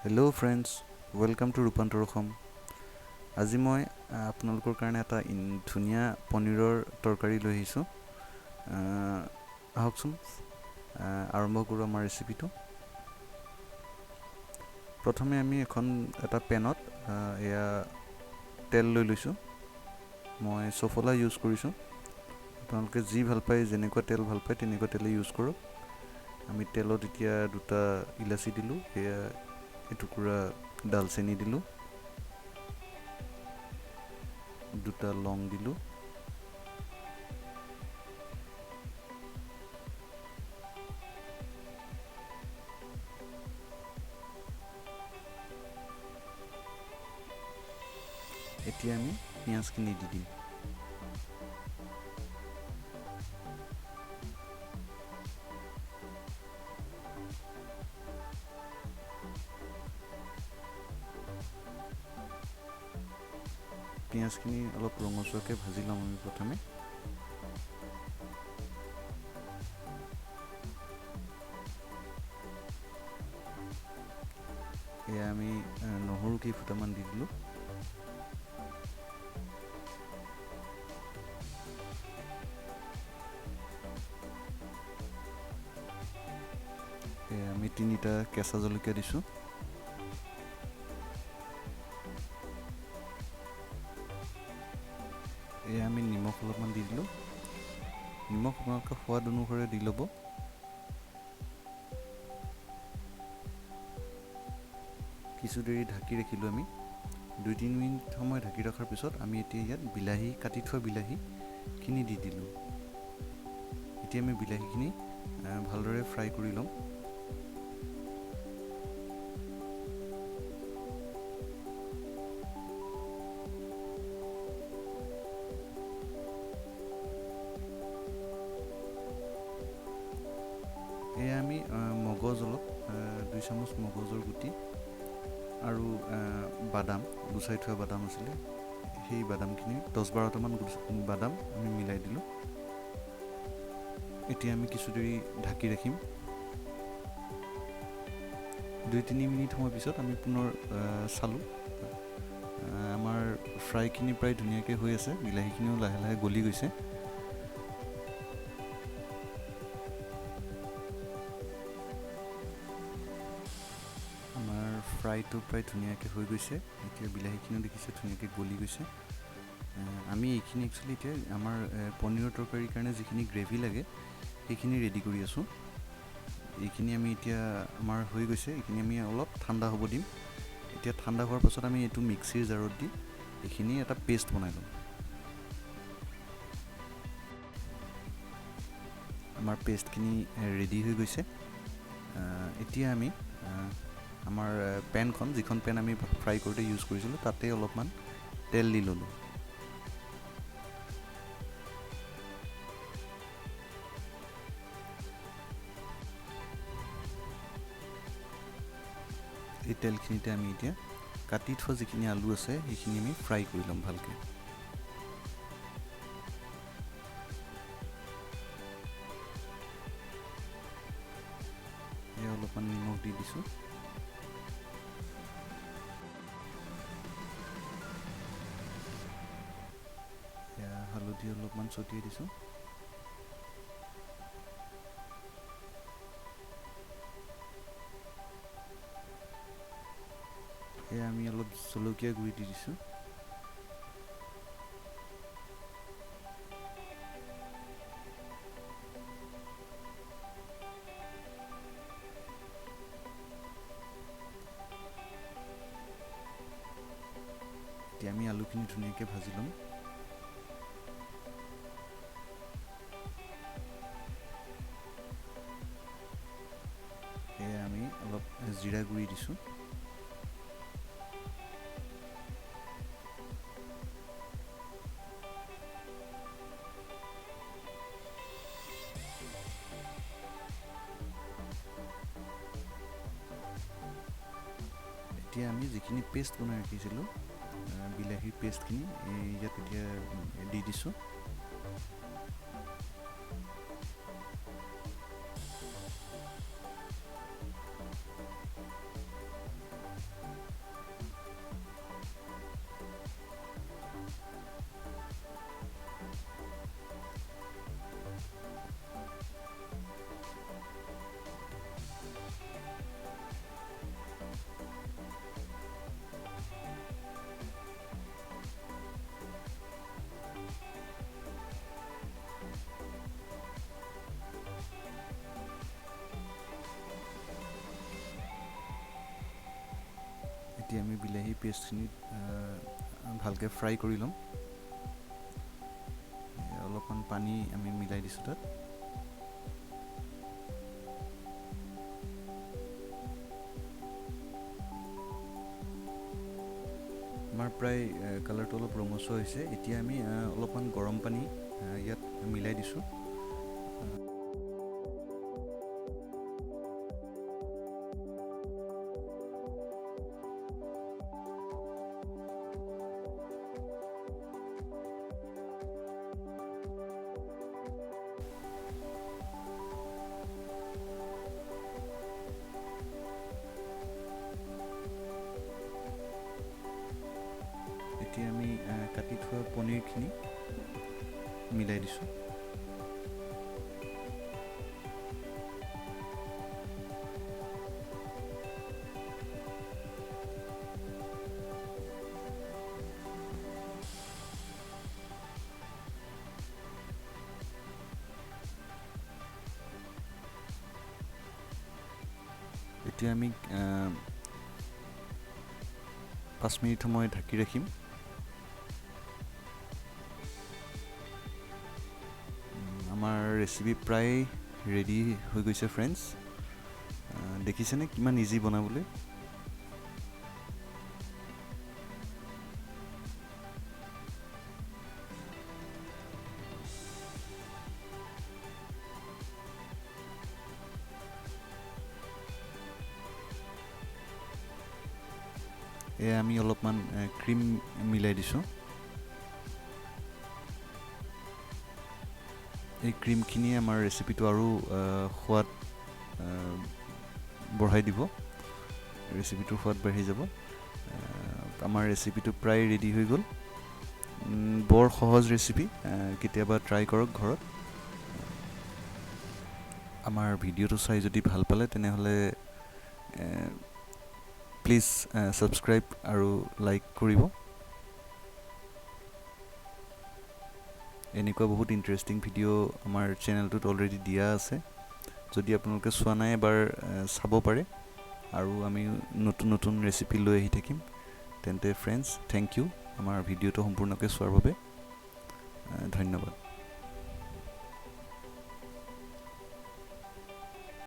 Hello' friends, welcome to ৰূপান্তৰ অসম। আজি মই আপোনালোকৰ কাৰণে এটা ধুনীয়া পনীৰৰ তৰকাৰী লৈ আহিছোঁ। আহকচোন আৰম্ভ কৰোঁ আমাৰ ৰেচিপিটো। প্ৰথমে আমি এটা পেনত এয়া তেল লৈ লৈছোঁ। মই চফলা ইউজ কৰিছোঁ। আপোনালোকে যি ভাল পায়, যেনেকুৱা তেল ভাল পায় তেনেকুৱা তেলেই ইউজ কৰক। আমি তেলত এতিয়া 2টা ইলাচি দিলোঁ, সেয়া এটুকুৰা ডালচেনি দিলোঁ, 2টা লং দিলোঁ, এতিয়া আমি পিঁয়াজখিনি দি দিম। পিঁয়াজখিনি অলপ ৰঙচুৱাকৈ ভাজি ল'ম আমি প্ৰথমে। এয়া আমি নহৰু কেইফুটামান দি দিলোঁ। এয়া আমি 3টা কেঁচা জলকীয়া দিছোঁ। এয়া আমি নিমখ অলপমান দি দিলোঁ। নিমখ আপোনালোকে সোৱাদ অনুসৰি দি ল'ব। কিছু দেৰি ঢাকি ৰাখিলোঁ আমি। 2-3 মিনিট সময় ঢাকি ৰখাৰ পিছত আমি এতিয়া ইয়াত কাটি থোৱা বিলাহীখিনি দি দিলোঁ। এতিয়া আমি বিলাহীখিনি ভালদৰে ফ্ৰাই কৰি ল'ম। এয়া আমি মগজ অলপ 2 চামুচ মগজৰ গুটি আৰু বাদাম, গুচাই থোৱা বাদাম আছিলে, সেই বাদামখিনি 10-12টামান বাদাম আমি মিলাই দিলোঁ। এতিয়া আমি কিছু দেৰি ঢাকি ৰাখিম। 2-3 মিনিট সময় পিছত আমি পুনৰ চালোঁ। আমাৰ ফ্ৰাইখিনি প্ৰায় ধুনীয়াকৈ হৈ আছে, বিলাহীখিনিও লাহে লাহে গলি গৈছে। আমাৰ ফ্ৰাইটো প্ৰায় ধুনীয়াকৈ হৈ গৈছে। এতিয়া বিলাহীখিনিও দেখিছে ধুনীয়াকৈ গলি গৈছে। আমি এইখিনি একচুৱেলি এতিয়া আমাৰ পনীৰৰ তৰকাৰীৰ কাৰণে যিখিনি গ্ৰেভি লাগে সেইখিনি ৰেডি কৰি আছোঁ। এইখিনি আমি এতিয়া আমাৰ হৈ গৈছে। এইখিনি আমি অলপ ঠাণ্ডা হ'ব দিম। এতিয়া ঠাণ্ডা হোৱাৰ পাছত আমি এইটো মিক্সিৰ জাৰত দি এইখিনি এটা পেষ্ট বনাই ল'ম। আমাৰ পেষ্টখিনি ৰেডি হৈ গৈছে। এতিয়া আমি আমাৰ পেনখন, যিখন পেন আমি ফ্ৰাই কৰোঁতে ইউজ কৰিছিলোঁ, তাতে অলপমান তেল দি ল'লোঁ। এই তেলখিনিতে আমি এতিয়া কাটি থোৱা যিখিনি আলু আছে সেইখিনি আমি ফ্ৰাই কৰি ল'ম ভালকৈ। এয়া অলপমান নিমখ দি দিছোঁ। এয়া হালধি অলপমান ছটিয়াই দিছোঁ। এয়া আমি অলপ জলকীয়া গুড়ি দি দিছোঁ। এতিয়া আমি আলুখিনি ধুনীয়াকৈ ভাজি ল'ম। এয়া আমি অলপ জিৰা গুড়ি দিছোঁ। এতিয়া আমি যিখিনি পেষ্ট বনাই ৰাখিছিলোঁ, বিলাহীৰ পেষ্টখিনি ইয়াত এতিয়া দি দিছোঁ। এতিয়া আমি বিলাহী পেষ্টখিনি ভালকৈ ফ্ৰাই কৰি ল'ম। অলপমান পানী আমি মিলাই দিছোঁ তাত। আমাৰ প্ৰায় কালাৰটো অলপ ৰঙচুৱা হৈছে। এতিয়া আমি অলপমান গৰম পানী ইয়াত মিলাই দিছোঁ। এতিয়া আমি কাটি থোৱা পনীৰখিনি মিলাই দিছোঁ। এতিয়া আমি 5 মিনিট সময় ঢাকি ৰাখিম। আমাৰ ৰেচিপি প্ৰায় ৰেডি হৈ গৈছে ফ্ৰেণ্ডছ। দেখিছেনে কিমান ইজি বনাবলৈ। এয়া আমি অলপমান ক্ৰীম মিলাই দিছোঁ। এই ক্ৰীমখিনিয়ে আমাৰ ৰেচিপিটো আৰু সোৱাদ বঢ়াই দিব। ৰেচিপিটোৰ সোৱাদ বাঢ়ি যাব। আমাৰ ৰেচিপিটো প্ৰায় ৰেডি হৈ গ'ল। বৰ সহজ ৰেচিপি, কেতিয়াবা ট্ৰাই কৰক ঘৰত। আমাৰ ভিডিঅ'টো চাই যদি ভাল পালে তেনেহ'লে প্লিজ ছাবস্ক্ৰাইব আৰু লাইক কৰিব। এনেকুৱা বহুত ইণ্টাৰেষ্টিং ভিডিঅ' আমাৰ চেনেলটোত অলৰেডি দিয়া আছে। যদি আপোনালোকে চোৱা নাই এবাৰ চাব পাৰে। আৰু আমি নতুন নতুন ৰেচিপি লৈ আহি থাকিম। তেন্তে ফ্ৰেণ্ডছ, থেংক ইউ আমাৰ ভিডিঅ'টো সম্পূৰ্ণকৈ চোৱাৰ বাবে। ধন্যবাদ।